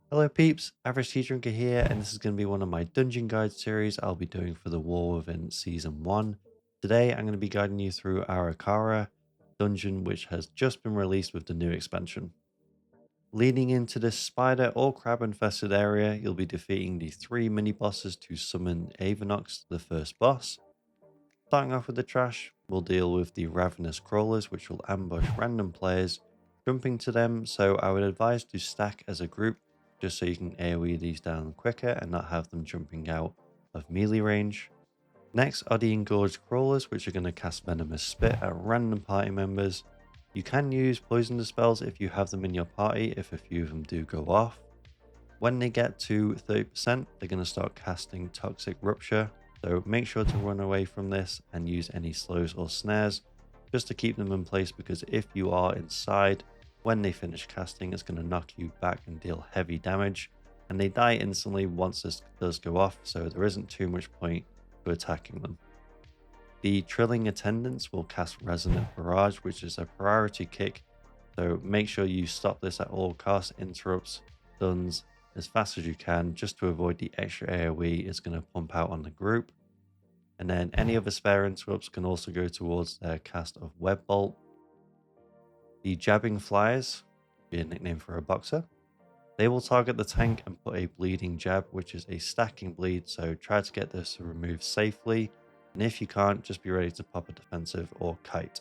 Hello peeps, Averageteadrinker here, and this is going to be one of my dungeon guide series I'll be doing for the War Within Season 1. Today I'm going to be guiding you through Arakara dungeon, which has just been released with the new expansion. Leading into this spider or crab infested area, you'll be defeating the 3 mini bosses to summon Avanoxx, the first boss. Starting off with the trash, we'll deal with the ravenous crawlers, which will ambush random players, jumping to them, so I would advise to stack as a group, just so you can AoE these down quicker and not have them jumping out of melee range. Next are the engorged crawlers, which are going to cast venomous spit at random party members. You can use poison spells if you have them in your party, if a few of them do go off. When they get to 30%, they're going to start casting Toxic Rupture, so make sure to run away from this and use any slows or snares just to keep them in place, because if you are inside, when they finish casting, it's going to knock you back and deal heavy damage, and they die instantly once this does go off, so there isn't too much point to attacking them. The Trilling Attendants will cast Resonant Barrage, which is a priority kick, so make sure you stop this at all costs, interrupts, stuns, as fast as you can, just to avoid the extra AoE it's going to pump out on the group. And then any other spare interrupts can also go towards their cast of Web Bolt. The Jabbing Flyers, be a nickname for a boxer, they will target the tank and put a bleeding jab, which is a stacking bleed, so try to get this removed safely, and if you can't, just be ready to pop a defensive or kite.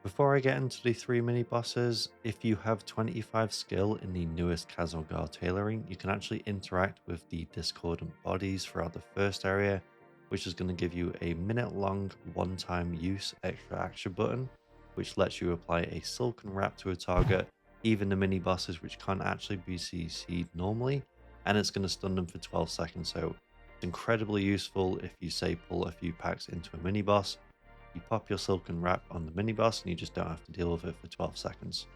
Before I get into the 3 mini bosses, if you have 25 skill in the newest Kazalgar tailoring, you can actually interact with the discordant bodies throughout the first area, which is going to give you a minute long one-time use extra action button, which lets you apply a silken wrap to a target, even the mini bosses which can't actually be CC'd normally, and it's going to stun them for 12 seconds, so it's incredibly useful if you say pull a few packs into a mini boss. You pop your silken wrap on the mini boss and you just don't have to deal with it for 12 seconds.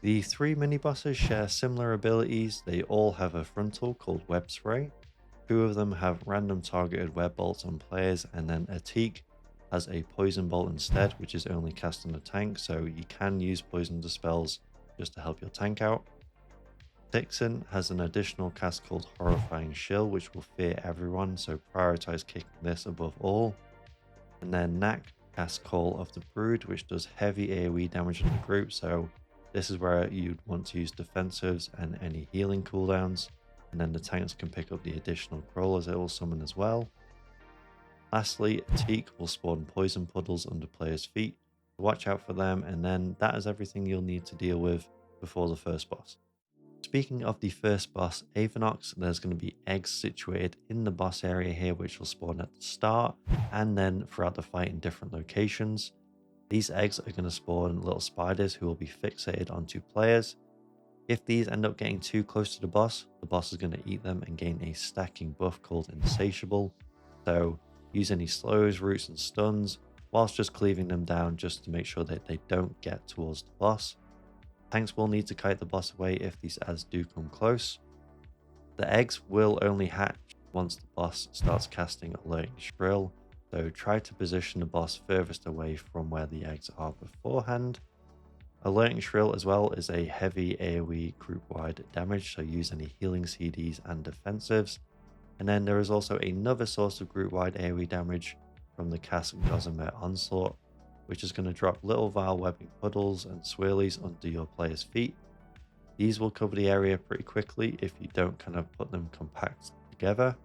The 3 mini bosses share similar abilities. They all have a frontal called Web Spray. 2 of them have random targeted web bolts on players, and then a Teak has a poison bolt instead, which is only cast on a tank, so you can use poison spells just to help your tank out. Dixon has an additional cast called Horrifying Shill, which will fear everyone, so prioritize kicking this above all. And then Knack casts Call of the Brood, which does heavy AoE damage on the group, so this is where you'd want to use defensives and any healing cooldowns, and then the tanks can pick up the additional crawlers it will summon as well. Lastly, Teak will spawn poison puddles under players' feet, watch out for them, and then that is everything you'll need to deal with before the first boss. Speaking of the first boss, Avanoxx, there's going to be eggs situated in the boss area here, which will spawn at the start and then throughout the fight in different locations. These eggs are going to spawn little spiders who will be fixated onto players. If these end up getting too close to the boss is going to eat them and gain a stacking buff called Insatiable. So use any slows, roots, and stuns whilst just cleaving them down just to make sure that they don't get towards the boss. Tanks will need to kite the boss away if these ads do come close. The eggs will only hatch once the boss starts casting Alerting Shrill, so try to position the boss furthest away from where the eggs are beforehand. Alerting Shrill as well is a heavy AoE group-wide damage, so use any healing CDs and defensives. And then there is also another source of group-wide AoE damage from the cast Gossamer Onslaught, which is going to drop little vile webbing puddles and swirlies under your player's feet. These will cover the area pretty quickly if you don't kind of put them compact together.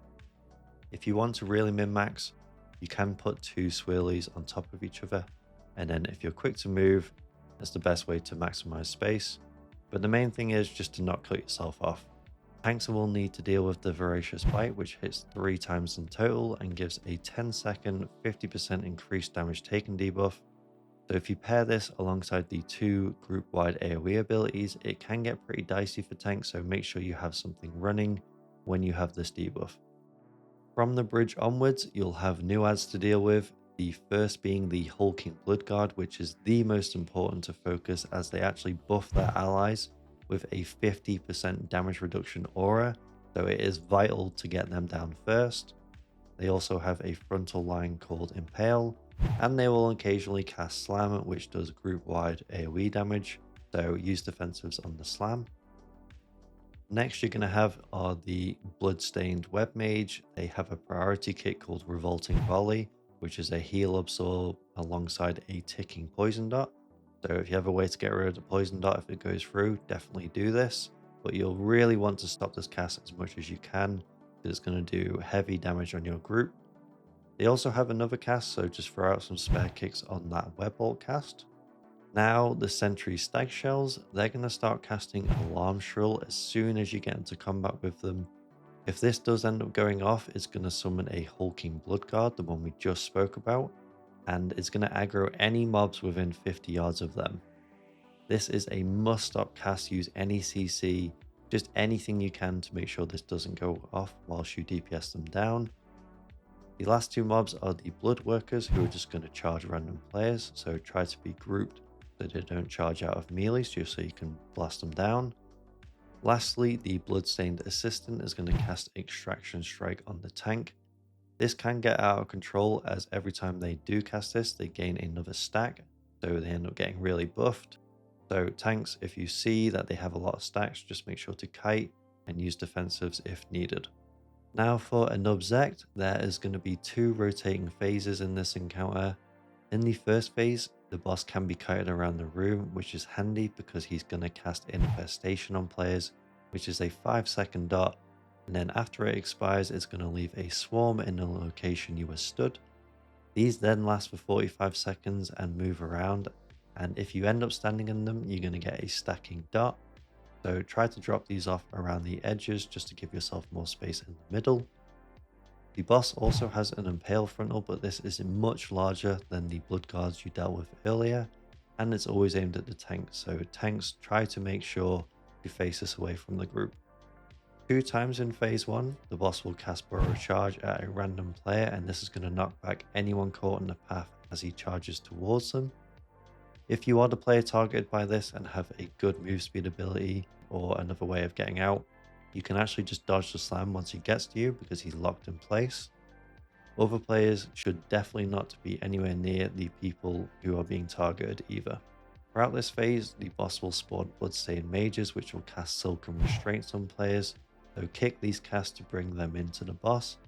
If you want to really min-max, you can put 2 swirlies on top of each other, and then if you're quick to move, that's the best way to maximize space. But the main thing is just to not cut yourself off. Tanks will need to deal with the Voracious Bite, which hits 3 times in total and gives a 10-second 50% increased damage taken debuff. So if you pair this alongside the 2 group-wide AoE abilities, it can get pretty dicey for tanks, so make sure you have something running when you have this debuff. From the bridge onwards, you'll have new ads to deal with, the first being the Hulking Bloodguard, which is the most important to focus as they actually buff their allies with a 50% damage reduction aura, so it is vital to get them down first. They also have a frontal line called Impale, and they will occasionally cast Slam, which does group-wide AoE damage, so use defensives on the Slam. Next you're going to have are the Bloodstained Web Mage. They have a priority kit called Revolting Volley, which is a heal absorb alongside a ticking poison dot. So if you have a way to get rid of the poison dot if it goes through, definitely do this. But you'll really want to stop this cast as much as you can, because it's going to do heavy damage on your group. They also have another cast, so just throw out some spare kicks on that Webbolt cast. Now, the Sentry Stag Shells, they're going to start casting Alarm Shrill as soon as you get into combat with them. If this does end up going off, it's going to summon a Hulking Bloodguard, the one we just spoke about, and it's going to aggro any mobs within 50 yards of them. This is a must-stop cast. Use any CC, just anything you can to make sure this doesn't go off whilst you DPS them down. The last two mobs are the Blood Workers, who are just going to charge random players, so try to be grouped so they don't charge out of melees just so you can blast them down. Lastly, the Bloodstained Assistant is going to cast Extraction Strike on the tank. This can get out of control, as every time they do cast this, they gain another stack, so they end up getting really buffed. So tanks, if you see that they have a lot of stacks, just make sure to kite and use defensives if needed. Now for Anub'zekt, there is going to be two rotating phases in this encounter. In the first phase, the boss can be kited around the room, which is handy because he's going to cast Infestation on players, which is a 5-second dot, and then after it expires, it's going to leave a swarm in the location you were stood. These then last for 45 seconds and move around, and if you end up standing in them, you're going to get a stacking dot. So try to drop these off around the edges just to give yourself more space in the middle. The boss also has an impale frontal, but this is much larger than the blood guards you dealt with earlier, and it's always aimed at the tank, so tanks try to make sure you face this away from the group. 2 times in phase 1, the boss will cast Burrow Charge at a random player, and this is going to knock back anyone caught in the path as he charges towards them. If you are the player targeted by this and have a good move speed ability or another way of getting out, you can actually just dodge the slam once he gets to you because he's locked in place. Other players should definitely not be anywhere near the people who are being targeted either. Throughout this phase, the boss will spawn Bloodstained Mages, which will cast Silken Restraints on players, so kick these casts to bring them into the boss.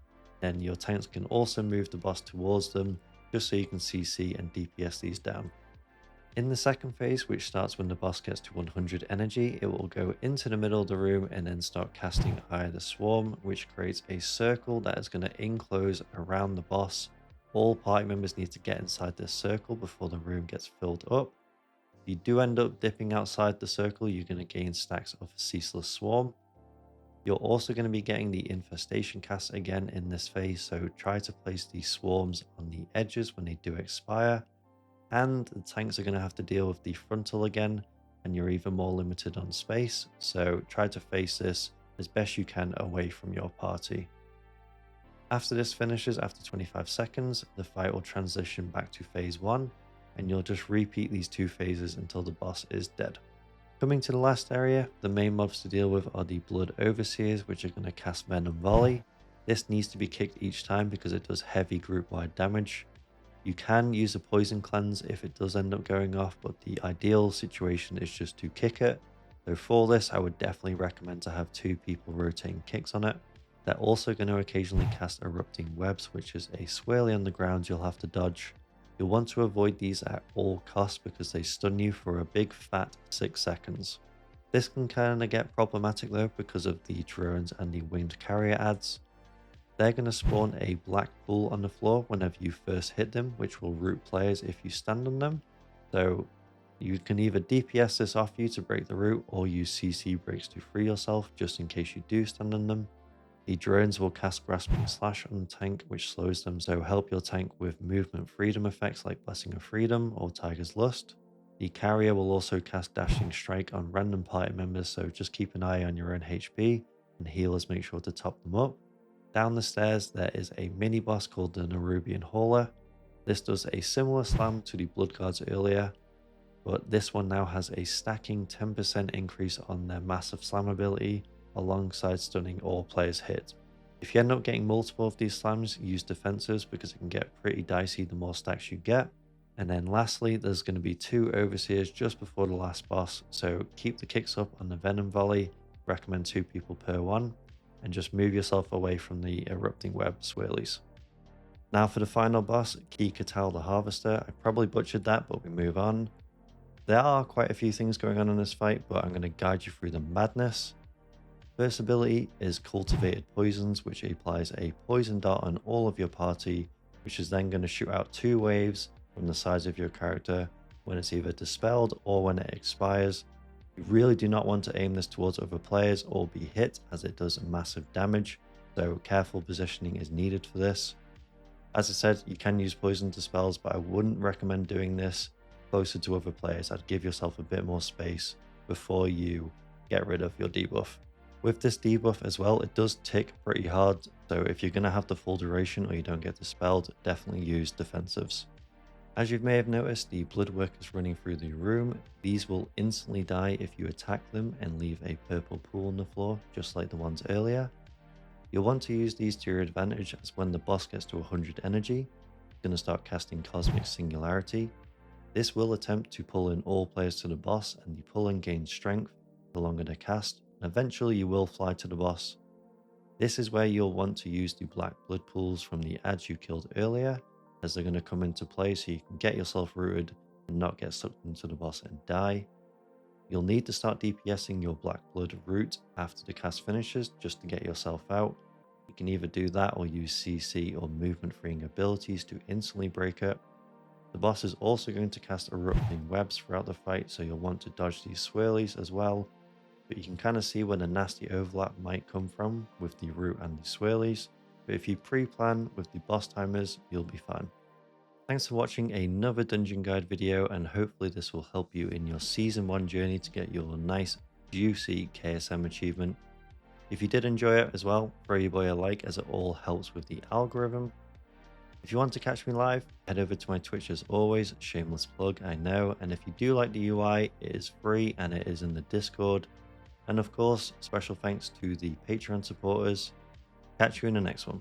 Then your tanks can also move the boss towards them, just so you can CC and DPS these down. In the second phase, which starts when the boss gets to 100 energy, it will go into the middle of the room and then start casting Eye of the Swarm, which creates a circle that is going to enclose around the boss. All party members need to get inside this circle before the room gets filled up. If you do end up dipping outside the circle, you're going to gain stacks of Ceaseless Swarm. You're also going to be getting the Infestation cast again in this phase, so try to place these swarms on the edges when they do expire. And the tanks are going to have to deal with the frontal again, and you're even more limited on space, so try to face this as best you can away from your party. After this finishes, after 25 seconds, the fight will transition back to phase 1, and you'll just repeat these 2 phases until the boss is dead. Coming to the last area, the main mobs to deal with are the Blood Overseers, which are going to cast Venom Volley. This needs to be kicked each time because it does heavy group-wide damage. You can use a poison cleanse if it does end up going off, but the ideal situation is just to kick it. So for this, I would definitely recommend to have 2 people rotating kicks on it. They're also going to occasionally cast Erupting Webs, which is a swirly on the ground you'll have to dodge. You'll want to avoid these at all costs because they stun you for a big fat 6 seconds. This can kind of get problematic though because of the drones and the winged carrier adds. They're going to spawn a black pool on the floor whenever you first hit them, which will root players if you stand on them. So you can either DPS this off you to break the root or use CC breaks to free yourself just in case you do stand on them. The drones will cast Grasping Slash on the tank, which slows them, so help your tank with movement freedom effects like Blessing of Freedom or Tiger's Lust. The carrier will also cast Dashing Strike on random party members, so just keep an eye on your own HP, and healers make sure to top them up. Down the stairs, there is a mini boss called the Nerubian Hauler. This does a similar slam to the Blood Guards earlier, but this one now has a stacking 10% increase on their massive slam ability, alongside stunning all players hit. If you end up getting multiple of these slams, use defensives because it can get pretty dicey the more stacks you get. And then lastly, there's going to be 2 overseers just before the last boss, so keep the kicks up on the Venom Volley, recommend 2 people per one, and just move yourself away from the erupting web swirlies. Now for the final boss, Kikatal the Harvester. I probably butchered that, but we move on. There are quite a few things going on in this fight, but I'm going to guide you through the madness. First ability is Cultivated Poisons, which applies a poison dot on all of your party, which is then going to shoot out 2 waves from the sides of your character when it's either dispelled or when it expires. You really do not want to aim this towards other players or be hit, as it does massive damage, so careful positioning is needed for this. As I said, you can use poison dispels, but I wouldn't recommend doing this closer to other players. I'd give yourself a bit more space before you get rid of your debuff. With this debuff as well, it does tick pretty hard, so if you're going to have the full duration or you don't get dispelled, definitely use defensives. As you may have noticed, the blood workers running through the room, these will instantly die if you attack them and leave a purple pool on the floor, just like the ones earlier. You'll want to use these to your advantage, as when the boss gets to 100 energy, you're going to start casting Cosmic Singularity. This will attempt to pull in all players to the boss, and the pull-in gains strength the longer the cast, and eventually you will fly to the boss. This is where you'll want to use the black blood pools from the ads you killed earlier, as they're going to come into play so you can get yourself rooted and not get sucked into the boss and die. You'll need to start DPSing your black blood route after the cast finishes just to get yourself out. You can either do that or use CC or movement freeing abilities to instantly break it. The boss is also going to cast erupting webs throughout the fight, so you'll want to dodge these swirlies as well, but you can kind of see where the nasty overlap might come from with the root and the swirlies, but if you pre-plan with the boss timers, you'll be fine. Thanks for watching another dungeon guide video, and hopefully this will help you in your season 1 journey to get your nice juicy KSM achievement. If you did enjoy it as well, throw your boy a like, as it all helps with the algorithm. If you want to catch me live, head over to my Twitch as always, shameless plug I know, and if you do like the UI, it is free and it is in the Discord. And of course, special thanks to the Patreon supporters. Catch you in the next one.